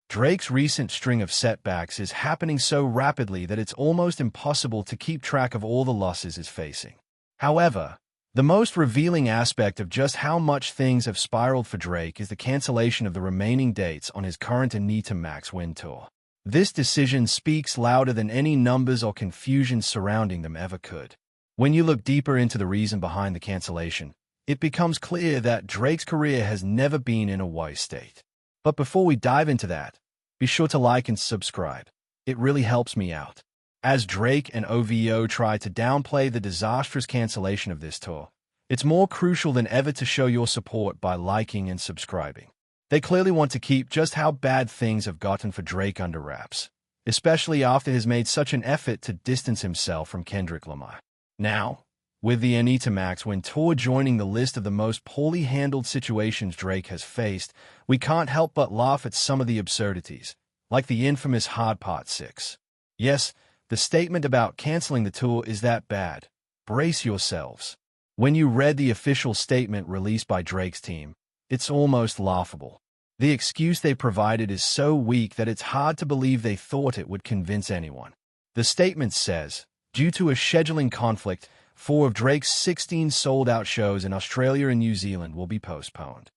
Drake's recent string of setbacks is happening so rapidly that it's almost impossible to keep track of all the losses he's facing. However, the most revealing aspect of just how much things have spiraled for Drake is the cancellation of the remaining dates on his current Anita Max Win tour. This decision speaks louder than any numbers or confusion surrounding them ever could. When you look deeper into the reason behind the cancellation, it becomes clear that Drake's career has never been in a worse state. But before we dive into that, be sure to like and subscribe. It really helps me out. As Drake and OVO try to downplay the disastrous cancellation of this tour, it's more crucial than ever to show your support by liking and subscribing. They clearly want to keep just how bad things have gotten for Drake under wraps, especially after he's made such an effort to distance himself from Kendrick Lamar. Now, with the Anita Max Win tour joining the list of the most poorly handled situations Drake has faced, we can't help but laugh at some of the absurdities, like the infamous Hard Part 6. Yes, the statement about canceling the tour is that bad. Brace yourselves. When you read the official statement released by Drake's team, it's almost laughable. The excuse they provided is so weak that it's hard to believe they thought it would convince anyone. The statement says, due to a scheduling conflict, 4 of Drake's 16 sold-out shows in Australia and New Zealand will be postponed.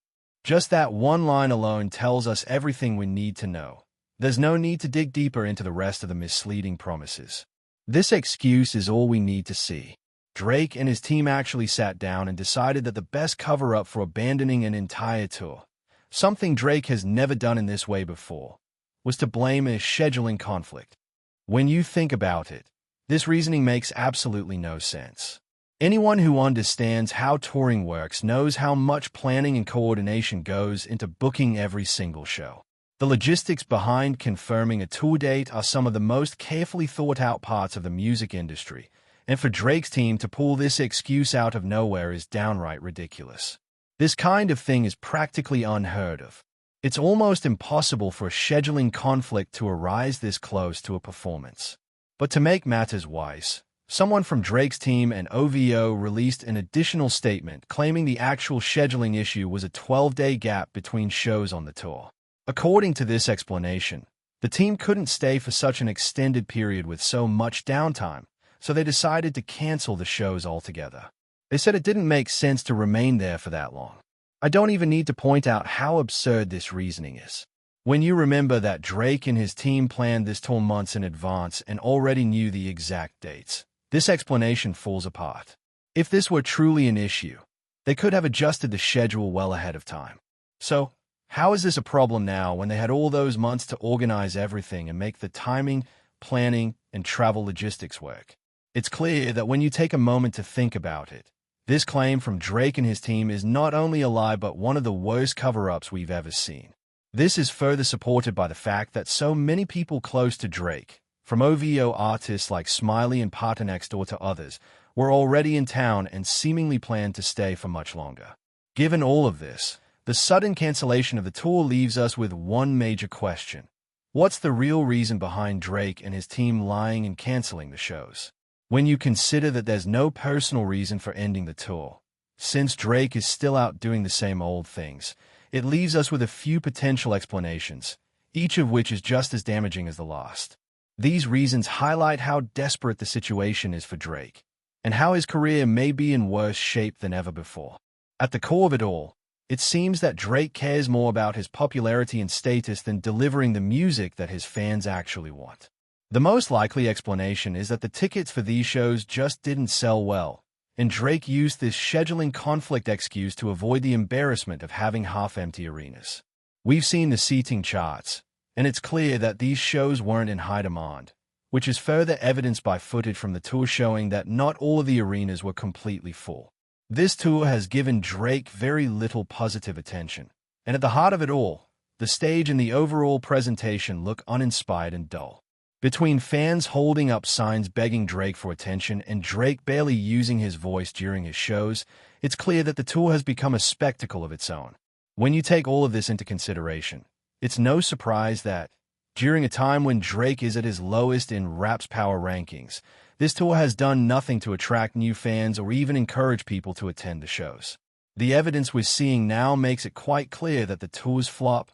Just that one line alone tells us everything we need to know. There's no need to dig deeper into the rest of the misleading promises. This excuse is all we need to see. Drake and his team actually sat down and decided that the best cover-up for abandoning an entire tour, something Drake has never done in this way before, was to blame a scheduling conflict. When you think about it, this reasoning makes absolutely no sense. Anyone who understands how touring works knows how much planning and coordination goes into booking every single show. The logistics behind confirming a tour date are some of the most carefully thought-out parts of the music industry, and for Drake's team to pull this excuse out of nowhere is downright ridiculous. This kind of thing is practically unheard of. It's almost impossible for a scheduling conflict to arise this close to a performance. But to make matters worse, someone from Drake's team and OVO released an additional statement claiming the actual scheduling issue was a 12-day gap between shows on the tour. According to this explanation, the team couldn't stay for such an extended period with so much downtime, so they decided to cancel the shows altogether. They said it didn't make sense to remain there for that long. I don't even need to point out how absurd this reasoning is. When you remember that Drake and his team planned this tour months in advance and already knew the exact dates, this explanation falls apart. If this were truly an issue, they could have adjusted the schedule well ahead of time. So, how is this a problem now when they had all those months to organize everything and make the timing, planning, and travel logistics work? It's clear that when you take a moment to think about it, this claim from Drake and his team is not only a lie but one of the worst cover-ups we've ever seen. This is further supported by the fact that so many people close to Drake, from OVO artists like Smiley and Partynext to others, were already in town and seemingly planned to stay for much longer. Given all of this, the sudden cancellation of the tour leaves us with one major question. What's the real reason behind Drake and his team lying and canceling the shows? When you consider that there's no personal reason for ending the tour, since Drake is still out doing the same old things, it leaves us with a few potential explanations, each of which is just as damaging as the last. These reasons highlight how desperate the situation is for Drake, and how his career may be in worse shape than ever before. At the core of it all, it seems that Drake cares more about his popularity and status than delivering the music that his fans actually want. The most likely explanation is that the tickets for these shows just didn't sell well, and Drake used this scheduling conflict excuse to avoid the embarrassment of having half-empty arenas. We've seen the seating charts, and it's clear that these shows weren't in high demand, which is further evidenced by footage from the tour showing that not all of the arenas were completely full. This tour has given Drake very little positive attention, and at the heart of it all, the stage and the overall presentation look uninspired and dull. Between fans holding up signs begging Drake for attention and Drake barely using his voice during his shows, it's clear that the tour has become a spectacle of its own. When you take all of this into consideration, it's no surprise that, during a time when Drake is at his lowest in rap's power rankings, this tour has done nothing to attract new fans or even encourage people to attend the shows. The evidence we're seeing now makes it quite clear that the tour's flop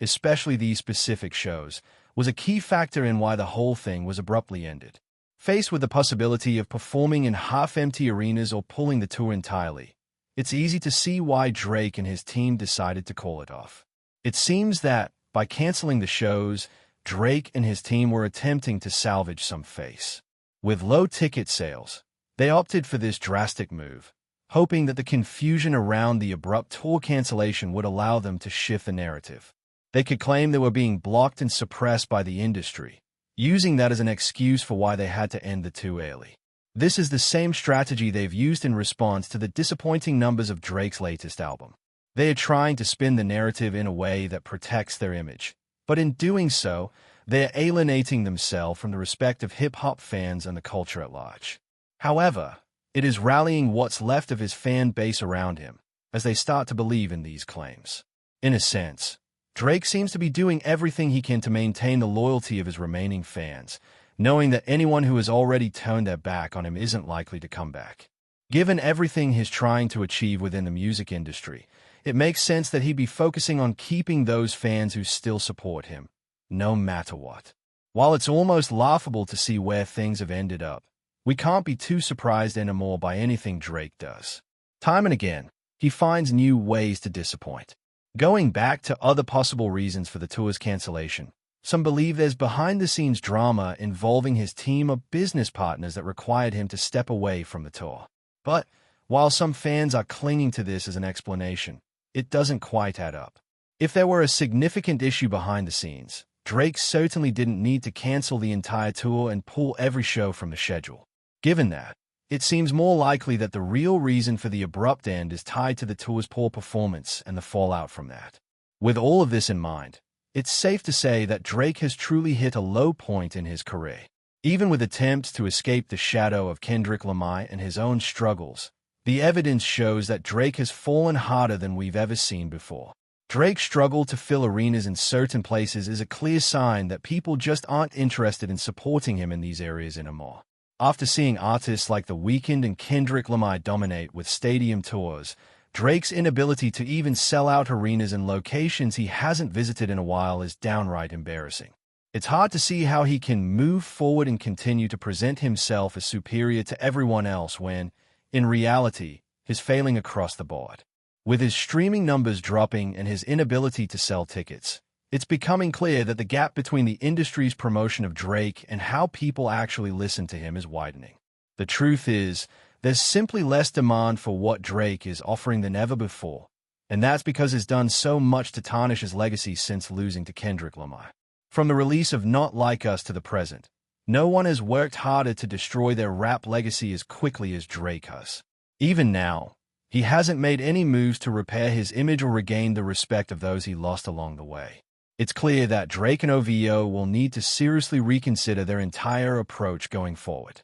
especially these specific shows, was a key factor in why the whole thing was abruptly ended. Faced with the possibility of performing in half-empty arenas or pulling the tour entirely, it's easy to see why Drake and his team decided to call it off. It seems that, by canceling the shows, Drake and his team were attempting to salvage some face. With low ticket sales, they opted for this drastic move, hoping that the confusion around the abrupt tour cancellation would allow them to shift the narrative. They could claim they were being blocked and suppressed by the industry, using that as an excuse for why they had to end the tour early. This is the same strategy they've used in response to the disappointing numbers of Drake's latest album. They are trying to spin the narrative in a way that protects their image, but in doing so, they are alienating themselves from the respect of hip-hop fans and the culture at large. However, it is rallying what's left of his fan base around him, as they start to believe in these claims. In a sense, Drake seems to be doing everything he can to maintain the loyalty of his remaining fans, knowing that anyone who has already turned their back on him isn't likely to come back. Given everything he's trying to achieve within the music industry, it makes sense that he'd be focusing on keeping those fans who still support him, no matter what. While it's almost laughable to see where things have ended up, we can't be too surprised anymore by anything Drake does. Time and again, he finds new ways to disappoint. Going back to other possible reasons for the tour's cancellation, some believe there's behind-the-scenes drama involving his team of business partners that required him to step away from the tour. But, while some fans are clinging to this as an explanation, it doesn't quite add up. If there were a significant issue behind the scenes, Drake certainly didn't need to cancel the entire tour and pull every show from the schedule. Given that, it seems more likely that the real reason for the abrupt end is tied to the tour's poor performance and the fallout from that. With all of this in mind, it's safe to say that Drake has truly hit a low point in his career. Even with attempts to escape the shadow of Kendrick Lamar and his own struggles, the evidence shows that Drake has fallen harder than we've ever seen before. Drake's struggle to fill arenas in certain places is a clear sign that people just aren't interested in supporting him in these areas anymore. After seeing artists like The Weeknd and Kendrick Lamar dominate with stadium tours, Drake's inability to even sell out arenas in locations he hasn't visited in a while is downright embarrassing. It's hard to see how he can move forward and continue to present himself as superior to everyone else when, in reality, he's failing across the board. With his streaming numbers dropping and his inability to sell tickets, it's becoming clear that the gap between the industry's promotion of Drake and how people actually listen to him is widening. The truth is, there's simply less demand for what Drake is offering than ever before, and that's because he's done so much to tarnish his legacy since losing to Kendrick Lamar. From the release of Not Like Us to the present, no one has worked harder to destroy their rap legacy as quickly as Drake has. Even now, he hasn't made any moves to repair his image or regain the respect of those he lost along the way. It's clear that Drake and OVO will need to seriously reconsider their entire approach going forward.